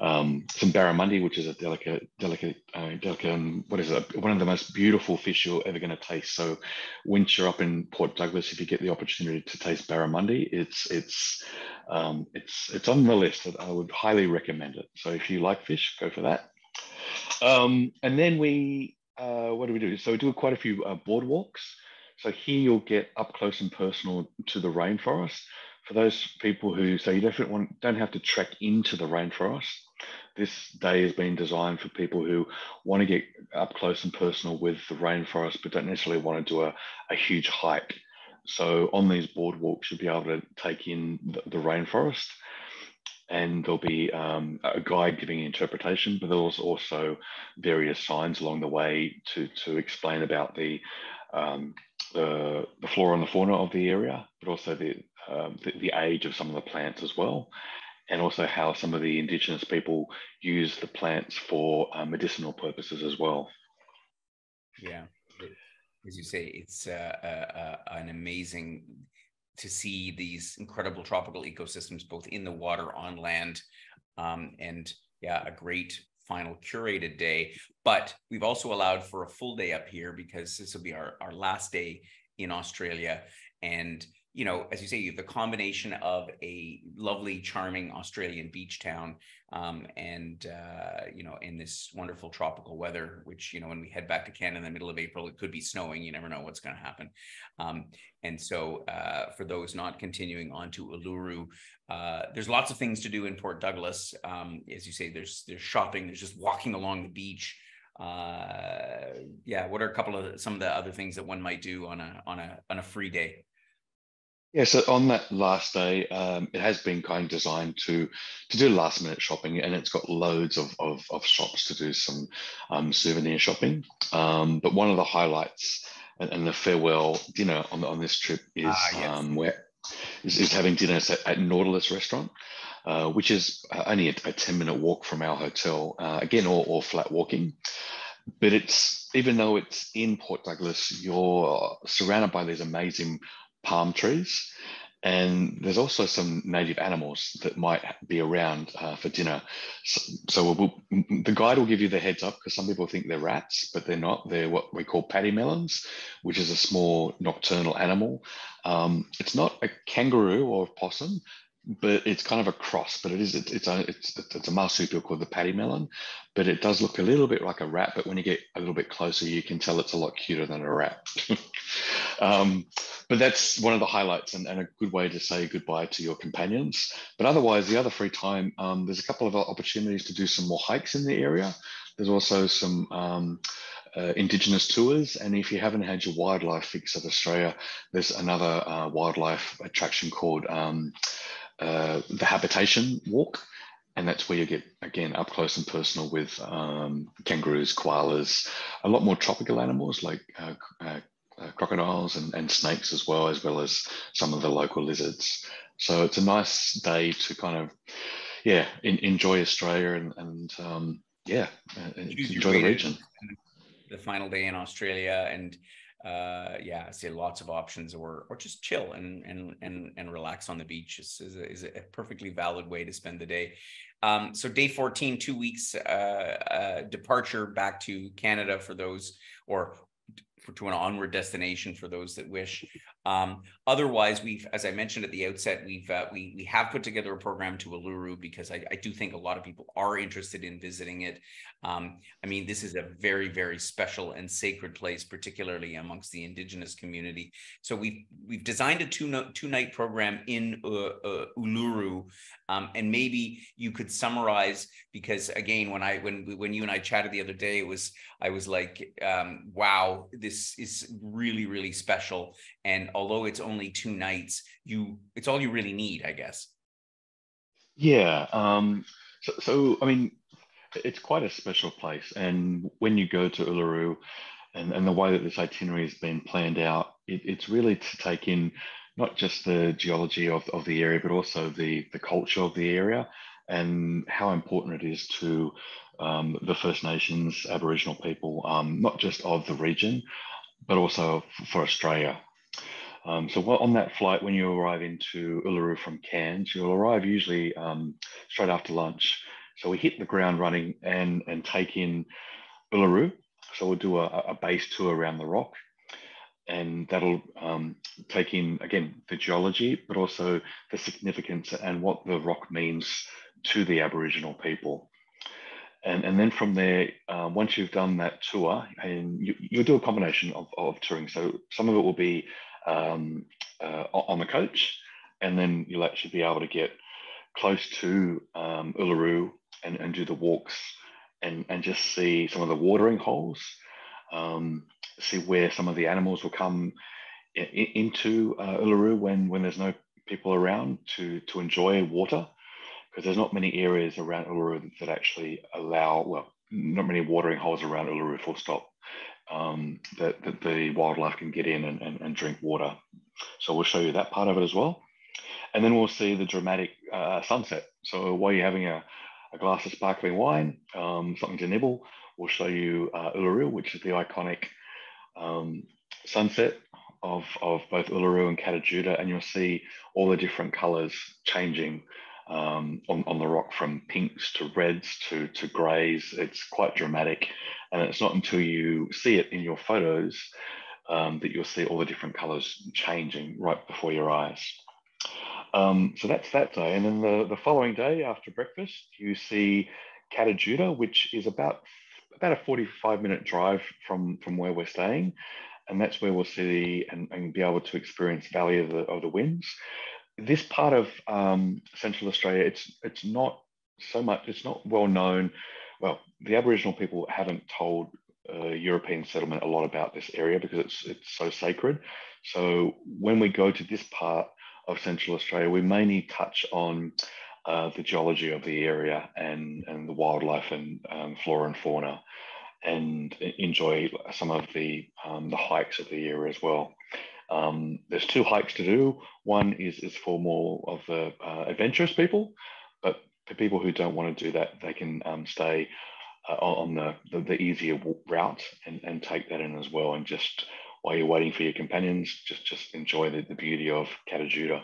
barramundi, which is a delicate what is it, one of the most beautiful fish you're ever going to taste. So once you're up in Port Douglas, if you get the opportunity to taste barramundi, it's on the list. I would highly recommend it. So if you like fish, go for that. And then what do we do? So we do quite a few boardwalks. So here you'll get up close and personal to the rainforest. For those people who say you don't have to trek into the rainforest, this day has been designed for people who want to get up close and personal with the rainforest, but don't necessarily want to do a huge hike. So on these boardwalks, you'll be able to take in the rainforest. And there'll be a guide giving interpretation, but there's also various signs along the way to explain about the flora and the fauna of the area, but also the age of some of the plants as well, and also how some of the Indigenous people use the plants for medicinal purposes as well. Yeah, as you say, it's an amazing to see these incredible tropical ecosystems, both in the water, on land, and yeah, a great final curated day. But we've also allowed for a full day up here, because this will be our last day in Australia. And, you know, as you say, you have the combination of a lovely, charming Australian beach town and, you know, in this wonderful tropical weather, which, you know, when we head back to Canada in the middle of April, it could be snowing. You never know what's going to happen. And so for those not continuing on to Uluru, there's lots of things to do in Port Douglas. As you say, there's shopping, there's just walking along the beach. Yeah, what are some of the other things that one might do on a free day? Yeah, so on that last day, it has been kind of designed to do last minute shopping, and it's got loads of shops to do some souvenir shopping. But one of the highlights and the farewell dinner on this trip is Yes. is having dinner at Nautilus Restaurant, which is only a 10-minute walk from our hotel. Again, all flat walking. But it's, even though it's in Port Douglas, you're surrounded by these amazing palm trees. And there's also some native animals that might be around for dinner. The guide will give you the heads up, because some people think they're rats, but they're not. They're what we call paddy melons, which is a small nocturnal animal. It's not a kangaroo or a possum, but it's kind of a cross. But it's a marsupial called the paddy melon, but it does look a little bit like a rat. But when you get a little bit closer, you can tell it's a lot cuter than a rat. But that's one of the highlights, and a good way to say goodbye to your companions. But otherwise, the other free time, there's a couple of opportunities to do some more hikes in the area. There's also some Indigenous tours, and if you haven't had your wildlife fix of Australia, there's another wildlife attraction called the Habitation Walk, and that's where you get, again, up close and personal with kangaroos, koalas, a lot more tropical animals like crocodiles and snakes, as well as some of the local lizards. So it's a nice day to kind of, enjoy Australia and Choose your enjoy the way to region. the final day in Australia, and I see lots of options, or just chill and relax on the beach is a perfectly valid way to spend the day. So day 14, 2 weeks departure back to Canada for those, or to an onward destination for those that wish. Otherwise, as I mentioned at the outset, we have put together a program to Uluru, because I do think a lot of people are interested in visiting it. I mean, this is a very, very special and sacred place, particularly amongst the Indigenous community. So we've designed a two-night program in Uluru, and maybe you could summarize, because again, when you and I chatted the other day, I was like, wow, this is really, really special. And although it's only 2 nights, it's all you really need, I guess. Yeah. So I mean, it's quite a special place. And when you go to Uluru, and the way that this itinerary has been planned out, it's really to take in not just the geology of the area, but also the culture of the area, and how important it is to the First Nations, Aboriginal people, not just of the region, but also for Australia. So on that flight, when you arrive into Uluru from Cairns, you'll arrive usually straight after lunch. So we hit the ground running and take in Uluru. So we'll do a base tour around the rock, and that'll take in, again, the geology, but also the significance and what the rock means to the Aboriginal people. And then from there, once you've done that tour, and you'll do a combination of touring. So some of it will be on the coach, and then you'll actually be able to get close to Uluru and do the walks, and just see some of the watering holes, see where some of the animals will come into Uluru when there's no people around to enjoy water, because there's not many areas around Uluru that actually allow, well, not many watering holes around Uluru, full stop, that the wildlife can get in and drink water. So we'll show you that part of it as well. And then we'll see the dramatic sunset. So while you're having a glass of sparkling wine, something to nibble, we'll show you Uluru, which is the iconic sunset of both Uluru and Katajuda, and you'll see all the different colors changing on the rock, from pinks to reds to greys. It's quite dramatic, and it's not until you see it in your photos that you'll see all the different colors changing right before your eyes. So that's that day. And then the following day after breakfast, you see Katajuda, which is about a 45-minute drive from where we're staying. And that's where we'll see and be able to experience Valley of the Winds. This part of Central Australia, it's not so much, it's not well known well, the Aboriginal people haven't told European settlement a lot about this area because it's so sacred. So when we go to this part of Central Australia, we mainly touch on the geology of the area and the wildlife and flora and fauna, and enjoy some of the hikes of the area as well. There's 2 hikes to do. One is for more of the adventurous people, but for people who don't want to do that, they can stay on the easier route and take that in as well. And just while you're waiting for your companions, just enjoy the beauty of Katajuda.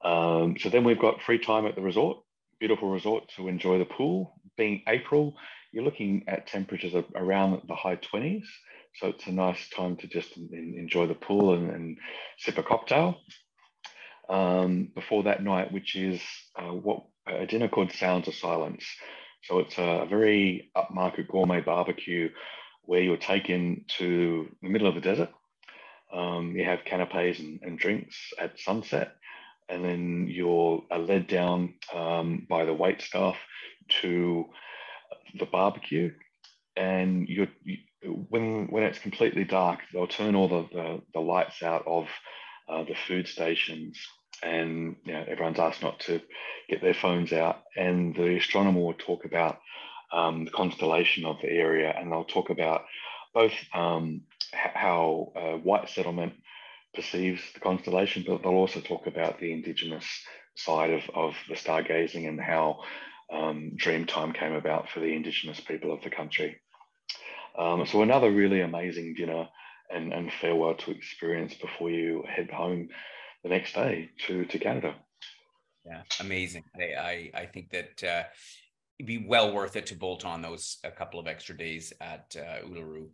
So then we've got free time at the resort, beautiful resort to enjoy the pool. Being April, you're looking at temperatures of around the high 20s. So it's a nice time to just enjoy the pool and sip a cocktail. Before that night, which is a dinner called Sounds of Silence. So it's a very upmarket gourmet barbecue where you're taken to the middle of the desert. You have canapes and drinks at sunset, and then you're led down by the wait staff to the barbecue. And when it's completely dark, they'll turn all the lights out of the food stations, and everyone's asked not to get their phones out. And the astronomer will talk about the constellation of the area, and they'll talk about both how white settlement perceives the constellation, but they'll also talk about the Indigenous side of the stargazing and how dream time came about for the Indigenous people of the country. So another really amazing dinner and farewell to experience before you head home the next day to Canada. Yeah, amazing. I think that it'd be well worth it to bolt on those a couple of extra days at Uluru,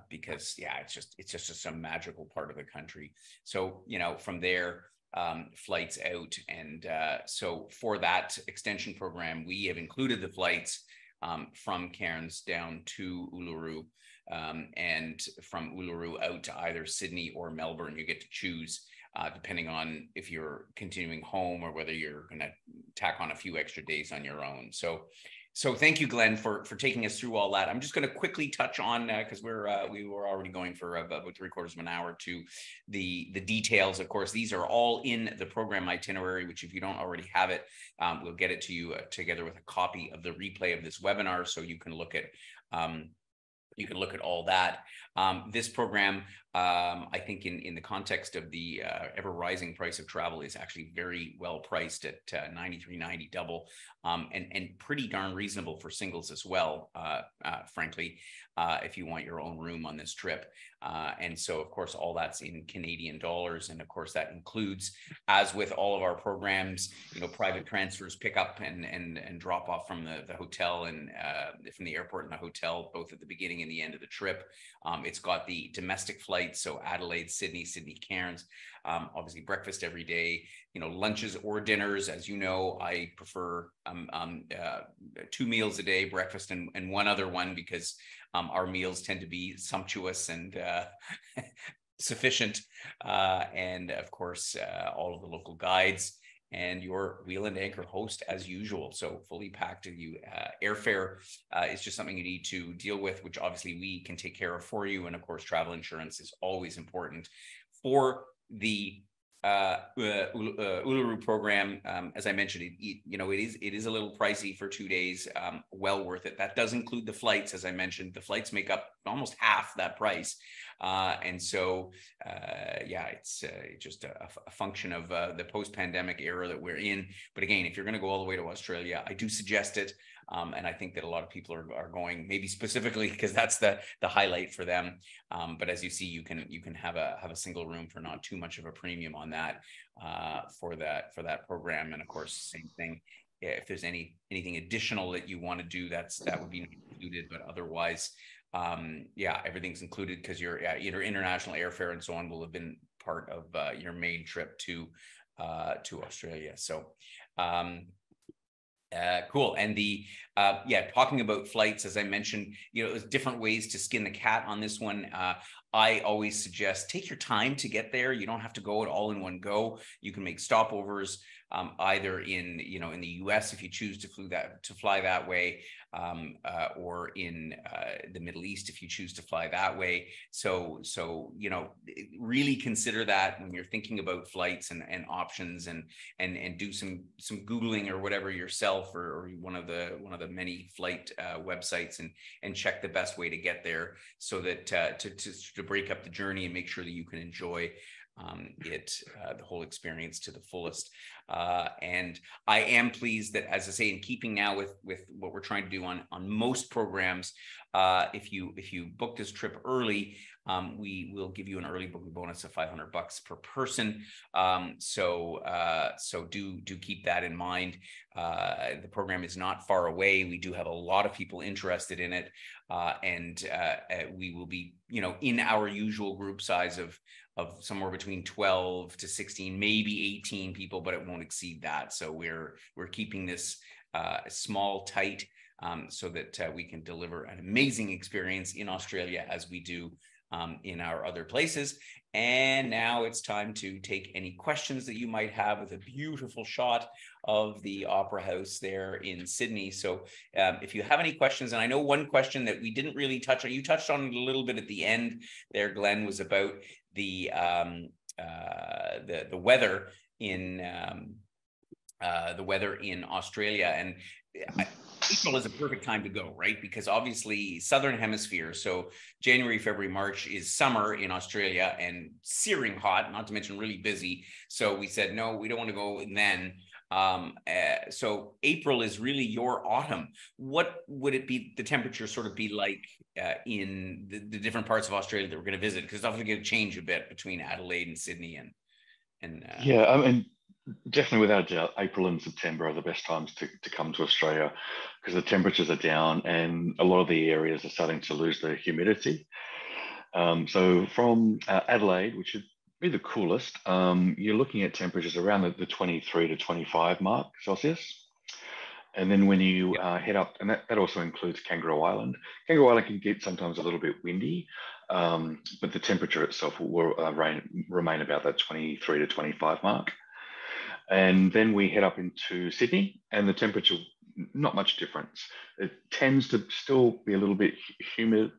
because it's just a magical part of the country. So from there, flights out, and so for that extension program, we have included the flights from Cairns down to Uluru, and from Uluru out to either Sydney or Melbourne. You get to choose, depending on if you're continuing home or whether you're going to tack on a few extra days on your own. So thank you, Glenn, for taking us through all that. I'm just going to quickly touch on, because we were already going for about 3/4 of an hour, to the details. Of course, these are all in the program itinerary, which if you don't already have it, we'll get it to you together with a copy of the replay of this webinar, so you can look at all that. This program, I think in the context of the ever rising price of travel, is actually very well priced at $93.90 double, and pretty darn reasonable for singles as well, frankly, if you want your own room on this trip. And so, of course, all that's in Canadian dollars. And of course, that includes, as with all of our programs, private transfers, pick up and drop off from the hotel and from the airport and the hotel, both at the beginning and the end of the trip. It's got the domestic flights, so Adelaide, Sydney, Cairns, obviously breakfast every day, lunches or dinners. As you know, I prefer 2 meals a day, breakfast and one other one, because our meals tend to be sumptuous and sufficient. And of course, all of the local guides and your wheel and anchor host as usual. So fully packed to you. Airfare is just something you need to deal with, which obviously we can take care of for you. And of course, travel insurance is always important for the Uluru program. As I mentioned, it is a little pricey for 2 days, well worth it. That does include the flights. As I mentioned, the flights make up almost half that price. And so, it's just a function of the post-pandemic era that we're in. But again, if you're going to go all the way to Australia, I do suggest it. And I think that a lot of people are going, maybe specifically because that's the highlight for them. But as you see, you can have a single room for not too much of a premium on that, for that program. And of course, same thing. If there's anything additional that you want to do, that would be included. But otherwise, everything's included, because your either international airfare and so on will have been part of your main trip to Australia. So. Cool. And talking about flights, as I mentioned, there's different ways to skin the cat on this one. I always suggest take your time to get there. You don't have to go all in one go. You can make stopovers either in the U.S. if you choose to fly that way, or in the Middle East if you choose to fly that way. So really consider that when you're thinking about flights and options, and do some Googling or whatever yourself, or one of the many flight websites, and check the best way to get there, so that to break up the journey and make sure that you can enjoy the whole experience to the fullest. And I am pleased that, as I say, in keeping now with what we're trying to do on most programs, if you book this trip early, we will give you an early booking bonus of $500 per person. So do keep that in mind. The program is not far away. We do have a lot of people interested in it, and we will be, in our usual group size of somewhere between 12 to 16, maybe 18 people, but it won't exceed that. So we're keeping this small, tight, so that we can deliver an amazing experience in Australia as we do in our other places. And now it's time to take any questions that you might have, with a beautiful shot of the Opera House there in Sydney. So if you have any questions, and I know one question that we didn't really touch on, you touched on it a little bit at the end there, Glenn, was about the weather in Australia. And April is a perfect time to go, right? Because obviously Southern Hemisphere, so January, February, March is summer in Australia, and searing hot, not to mention really busy. So we said, no, we don't want to go then. So April is really your autumn. What would it be, the temperature sort of be like in the different parts of Australia that we're going to visit? Because it's often going to change a bit between Adelaide and Sydney and yeah, I mean, definitely without a doubt, April and September are the best times to come to Australia, because the temperatures are down and a lot of the areas are starting to lose their humidity. So from Adelaide, which should be the coolest, you're looking at temperatures around the 23 to 25 mark Celsius. And then when you head up, and that also includes Kangaroo Island. Kangaroo Island can get sometimes a little bit windy, but the temperature itself will remain about that 23 to 25 mark. And then we head up into Sydney, and the temperature, not much difference. It tends to still be a little bit humid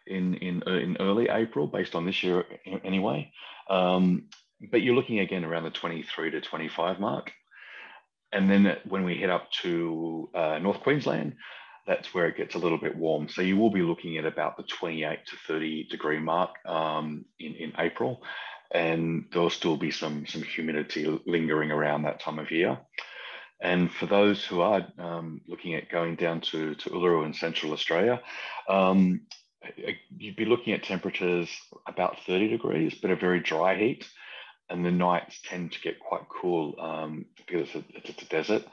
in early April, based on this year anyway. But you're looking again around the 23 to 25 mark. And then when we head up to North Queensland, that's where it gets a little bit warm. So you will be looking at about the 28 to 30 degree mark in April. And there'll still be some humidity lingering around that time of year. And for those who are looking at going down to Uluru in Central Australia, you'd be looking at temperatures about 30 degrees, but a very dry heat. And the nights tend to get quite cool because it's a desert,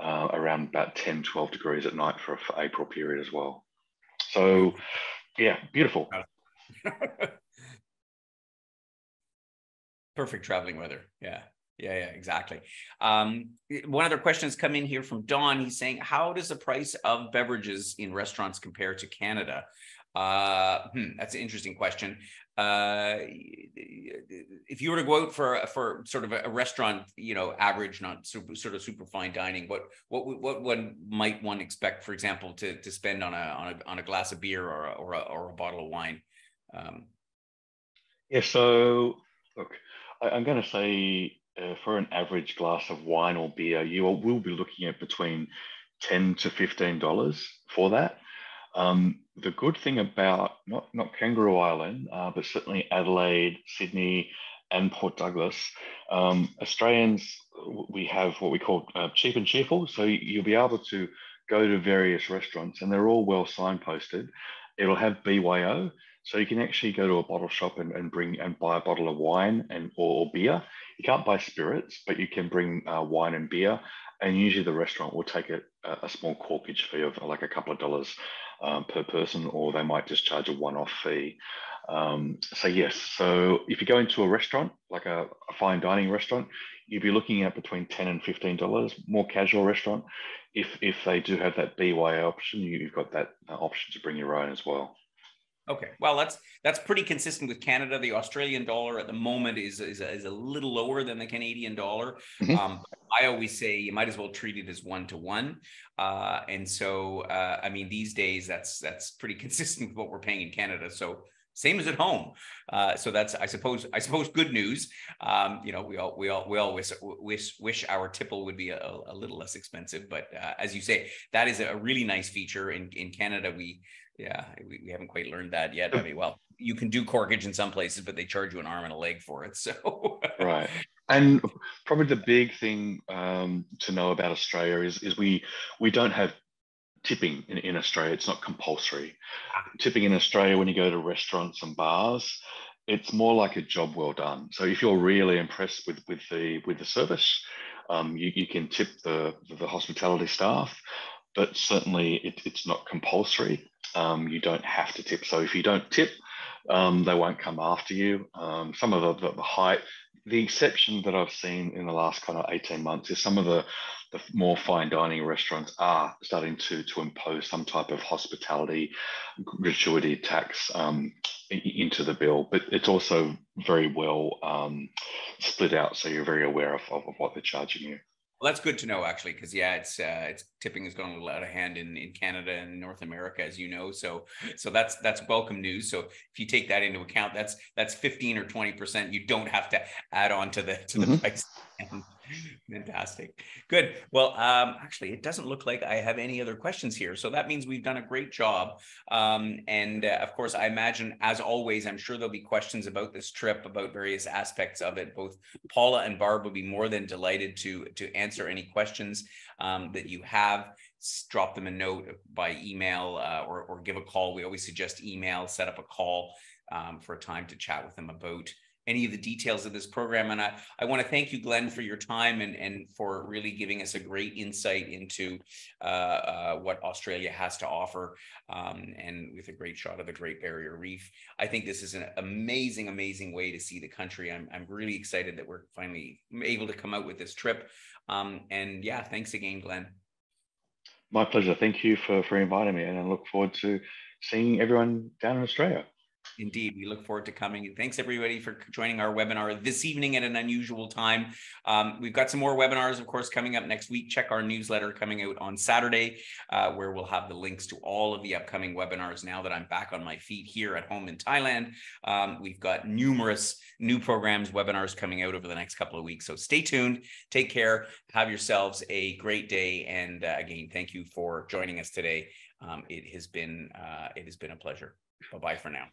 around about 10, 12 degrees at night for April period as well. So, yeah, beautiful. Perfect traveling weather. Yeah, exactly. One other question has come in here from Don. He's saying, how does the price of beverages in restaurants compare to Canada? That's an interesting question. If you were to go out for sort of a restaurant, average, not super fine dining, what one might one expect, for example, to spend on a glass of beer or a bottle of wine? Yeah. So look, I'm going to say for an average glass of wine or beer, you will be looking at between $10 to $15 for that. The good thing about not Kangaroo Island, but certainly Adelaide, Sydney, and Port Douglas, Australians, we have what we call cheap and cheerful. So you'll be able to go to various restaurants, and they're all well signposted. It'll have BYO, so you can actually go to a bottle shop and buy a bottle of wine or beer. You can't buy spirits, but you can bring wine and beer. And usually the restaurant will take a small corkage fee of like a couple of dollars per person, or they might just charge a one-off fee. So yes, so if you go into a restaurant, like a fine dining restaurant, you'd be looking at between $10 and $15. More casual restaurant, if they do have that BYO option, you've got that option to bring your own as well. Okay, well, that's pretty consistent with Canada. The Australian dollar at the moment is a little lower than the Canadian dollar. Mhm. I always say you might as well treat it as 1 to 1. And so, I mean, these days that's pretty consistent with what we're paying in Canada. So same as at home. So that's I suppose good news. You know, we all wish our tipple would be a little less expensive, but as you say, that is a really nice feature in Canada. We haven't quite learned that yet. I mean, well, you can do corkage in some places, but they charge you an arm and a leg for it. So Right. And probably the big thing to know about Australia is we don't have tipping in Australia. It's not compulsory. Tipping in Australia, when you go to restaurants and bars, it's more like a job well done. So if you're really impressed with the service, you can tip the hospitality staff, but certainly it's not compulsory. You don't have to tip. So if you don't tip, they won't come after you. Some of the exception that I've seen in the last kind of 18 months is some of the more fine dining restaurants are starting to impose some type of hospitality gratuity tax into the bill, but it's also very well split out, so you're very aware of what they're charging you. well, that's good to know, actually, because yeah, it's tipping is going a little out of hand in Canada and North America, as you know. So that's welcome news. So if you take that into account, that's 15 or 20% you don't have to add on to the Mm-hmm. price. Fantastic. Good. Well, actually, it doesn't look like I have any other questions here. So that means we've done a great job. And of course, I imagine, as always, I'm sure there'll be questions about this trip, about various aspects of it. Both Paula and Barb will be more than delighted to answer any questions that you have. Drop them a note by email or give a call. We always suggest email, set up a call for a time to chat with them about any of the details of this program. And I want to thank you, Glenn, for your time and for really giving us a great insight into what Australia has to offer, and with a great shot of the Great Barrier Reef. I think this is an amazing, amazing way to see the country. I'm really excited that we're finally able to come out with this trip. And yeah, thanks again, Glenn. My pleasure. Thank you for inviting me, and I look forward to seeing everyone down in Australia. Indeed, we look forward to coming. And thanks, everybody, for joining our webinar this evening at an unusual time. We've got some more webinars, of course, coming up next week. Check our newsletter coming out on Saturday, where we'll have the links to all of the upcoming webinars now that I'm back on my feet here at home in Thailand. We've got numerous new programs, webinars coming out over the next couple of weeks. So stay tuned, take care, have yourselves a great day. And again, thank you for joining us today. It has been a pleasure. Bye-bye for now.